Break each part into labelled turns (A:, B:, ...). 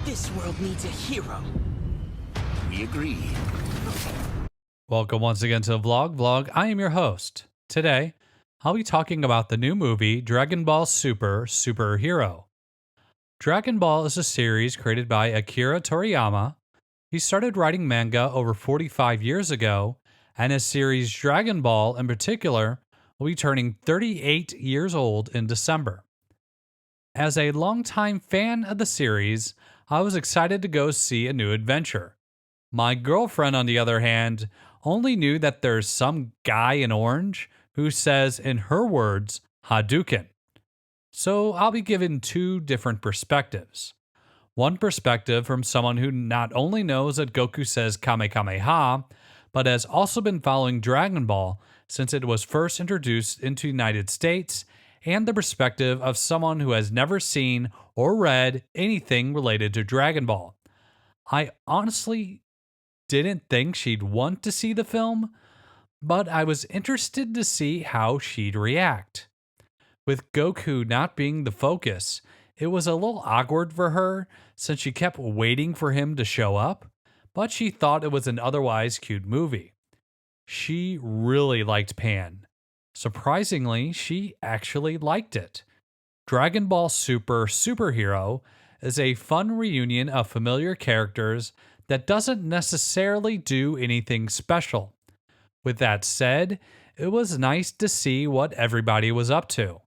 A: This world needs a hero.
B: We agree.
C: Welcome once again to the Vlog. I am your host. Today, I'll be talking about the new movie Dragon Ball Super Superhero. Dragon Ball is a series created by Akira Toriyama. He started writing manga over 45 years ago, and his series Dragon Ball in particular will be turning 38 years old in December. As a longtime fan of the series, I was excited to go see a new adventure. My girlfriend, on the other hand, only knew that there's some guy in orange who says, in her words, Hadouken. So I'll be given two different perspectives. One perspective from someone who not only knows that Goku says Kamehameha, but has also been following Dragon Ball since it was first introduced into the United States, and the perspective of someone who has never seen or read anything related to Dragon Ball. I honestly didn't think she'd want to see the film, but I was interested to see how she'd react. With Goku not being the focus, it was a little awkward for her since she kept waiting for him to show up, but she thought it was an otherwise cute movie. She really liked Pan. Surprisingly, she actually liked it. Dragon Ball Super Superhero is a fun reunion of familiar characters that doesn't necessarily do anything special. With that said, it was nice to see what everybody was up to.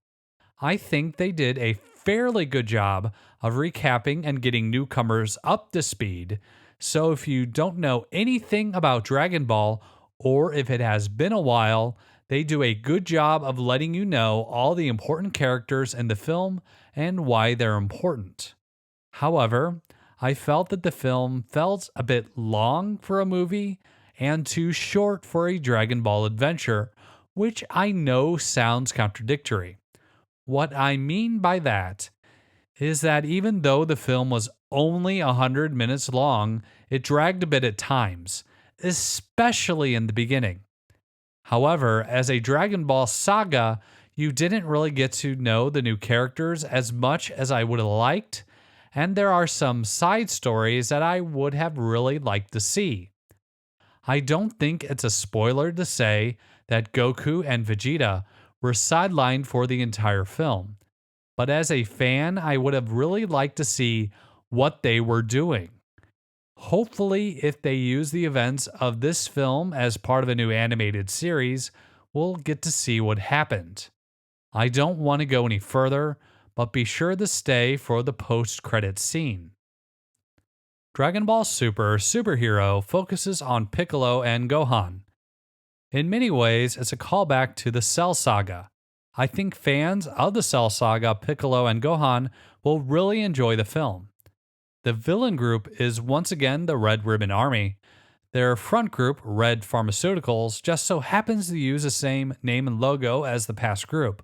C: I think they did a fairly good job of recapping and getting newcomers up to speed, so if you don't know anything about Dragon Ball, or if it has been a while, they do a good job of letting you know all the important characters in the film and why they're important. However, I felt that the film felt a bit long for a movie and too short for a Dragon Ball adventure, which I know sounds contradictory. What I mean by that is that even though the film was only 100 minutes long, it dragged a bit at times, especially in the beginning. However, as a Dragon Ball saga, you didn't really get to know the new characters as much as I would have liked, and there are some side stories that I would have really liked to see. I don't think it's a spoiler to say that Goku and Vegeta were sidelined for the entire film, but as a fan, I would have really liked to see what they were doing. Hopefully, if they use the events of this film as part of a new animated series, we'll get to see what happened. I don't want to go any further, but be sure to stay for the post-credits scene. Dragon Ball Super Superhero focuses on Piccolo and Gohan. In many ways, it's a callback to the Cell Saga. I think fans of the Cell Saga, Piccolo and Gohan, will really enjoy the film. The villain group is once again the Red Ribbon Army. Their front group, Red Pharmaceuticals, just so happens to use the same name and logo as the past group.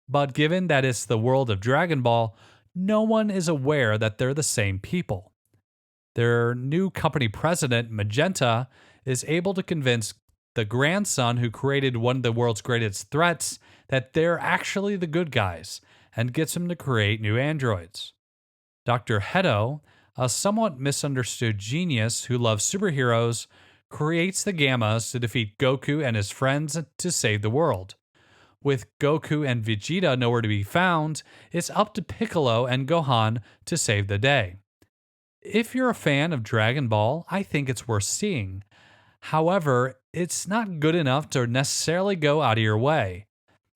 C: But given that it's the world of Dragon Ball, no one is aware that they're the same people. Their new company president, Magenta, is able to convince the grandson who created one of the world's greatest threats that they're actually the good guys, and gets him to create new androids. Dr. Hedo, a somewhat misunderstood genius who loves superheroes, creates the Gammas to defeat Goku and his friends to save the world. With Goku and Vegeta nowhere to be found, it's up to Piccolo and Gohan to save the day. If you're a fan of Dragon Ball, I think it's worth seeing. However, it's not good enough to necessarily go out of your way.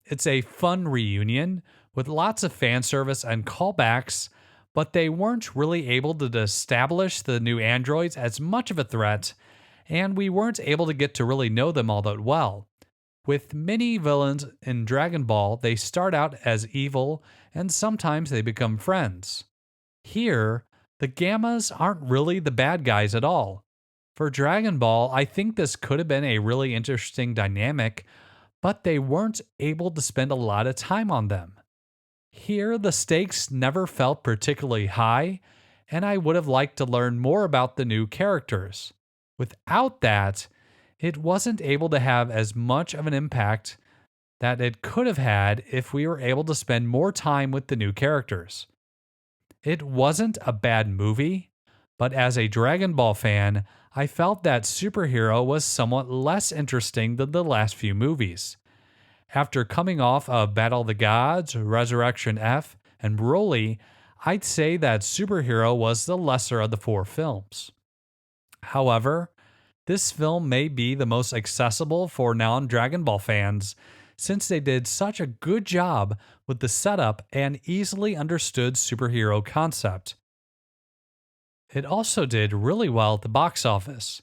C: It's a fun reunion with lots of fan service and callbacks, but they weren't really able to establish the new androids as much of a threat, and we weren't able to get to really know them all that well. With many villains in Dragon Ball, they start out as evil, and sometimes they become friends. Here, the Gammas aren't really the bad guys at all. For Dragon Ball, I think this could have been a really interesting dynamic, but they weren't able to spend a lot of time on them. Here, the stakes never felt particularly high, and I would have liked to learn more about the new characters. Without that, it wasn't able to have as much of an impact that it could have had if we were able to spend more time with the new characters. It wasn't a bad movie, but as a Dragon Ball fan, I felt that Superhero was somewhat less interesting than the last few movies. After coming off of Battle of the Gods, Resurrection F, and Broly, I'd say that Superhero was the lesser of the four films. However, this film may be the most accessible for non Dragon Ball fans since they did such a good job with the setup and easily understood superhero concept. It also did really well at the box office.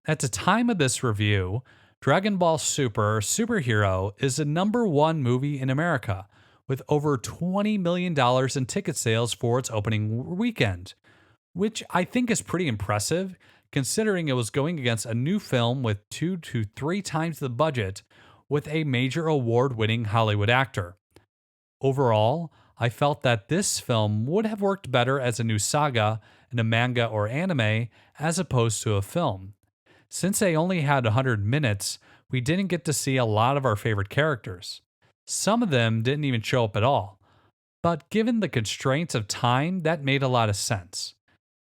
C: At the time of this review, Dragon Ball Super Superhero is the number one movie in America, with over $20 million in ticket sales for its opening weekend, which I think is pretty impressive considering it was going against a new film with 2 to 3 times the budget with a major award winning Hollywood actor. Overall, I felt that this film would have worked better as a new saga in a manga or anime as opposed to a film. Since they only had 100 minutes, we didn't get to see a lot of our favorite characters. Some of them didn't even show up at all. But given the constraints of time, that made a lot of sense.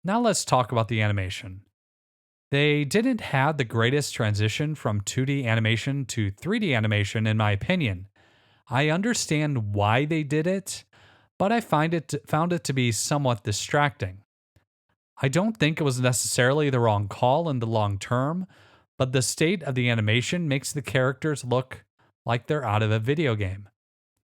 C: Now let's talk about the animation. They didn't have the greatest transition from 2D animation to 3D animation, in my opinion. I understand why they did it, but I found it to be somewhat distracting. I don't think it was necessarily the wrong call in the long term, but the state of the animation makes the characters look like they're out of a video game.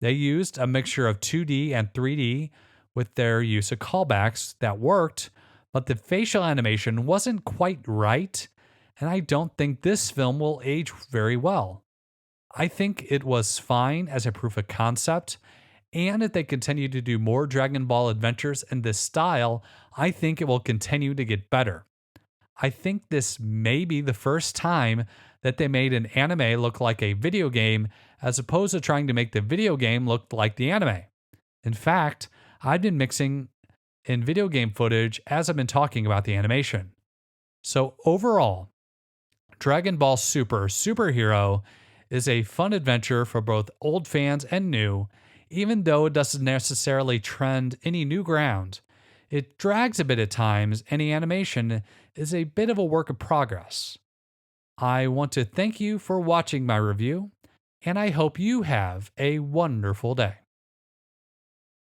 C: They used a mixture of 2D and 3D with their use of callbacks that worked, but the facial animation wasn't quite right, and I don't think this film will age very well. I think it was fine as a proof of concept, and if they continue to do more Dragon Ball adventures in this style, I think it will continue to get better. I think this may be the first time that they made an anime look like a video game as opposed to trying to make the video game look like the anime. In fact, I've been mixing in video game footage as I've been talking about the animation. So overall, Dragon Ball Super Superhero is a fun adventure for both old fans and new, even though it doesn't necessarily trend any new ground. It drags a bit at times, and the animation is a bit of a work of progress. I want to thank you for watching my review, and I hope you have a wonderful day.